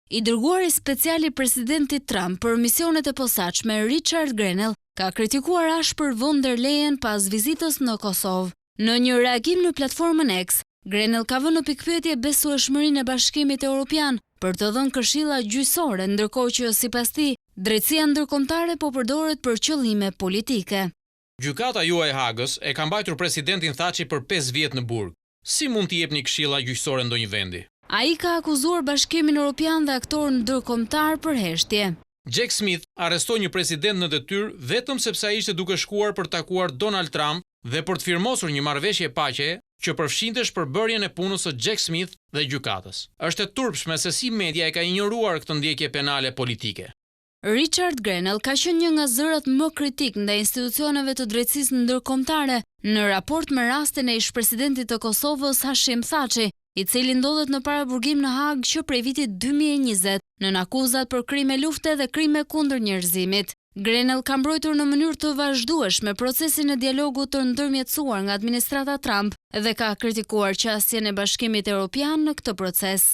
I dërguari special I presidentit Trump për misionet e posaçme Richard Grenell ka kritikuar ashpër von der Leyen pas vizitës në Kosovë. Në një reagim në platformën X, Grenell ka vënë në pikpyetje besueshmërinë e Bashkimit Evropian për të dhënë këshilla gjyqësore, ndërkohë që sipas tij, drejtësia ndërkombëtare po përdoret për qëllime politike. Gjykata juaj Hagës e ka mbajtur presidentin Thaçi për 5 vjet në burg. Si mund t'i jepni këshilla gjyqësore ndonjë vendi? Ai ka akuzuar Bashkimin Evropian dhe aktorë ndërkombëtar për heshtje. Jack Smith arrestoi një president në detyrë vetëm sepse ai ishte duke shkuar për takuar Donald Trump dhe për të firmosur një marrëveshje paqeje që përfshinte shpërbërjen e punës së Jack Smith dhe gjykatës. Është e turpshme se si media e ka injoruar këtë ndjekje penale politike. Richard Grenell ka qenë një nga zërat më kritik ndaj institucioneve të drejtësisë ndërkombëtare në raport me rastin e ish-presidentit të Kosovës Hashim Thaçi, I cili ndodhet në paraburgim në Hagë që prej vitit 2020 nën akuzat për krime lufte dhe krime kundër njerëzimit. Grenell ka mbrojtur në mënyrë të vazhdueshme procesin e dialogut të ndërmjetësuar nga administrata Trump dhe ka kritikuar qasjen e Bashkimit Evropian në këtë proces.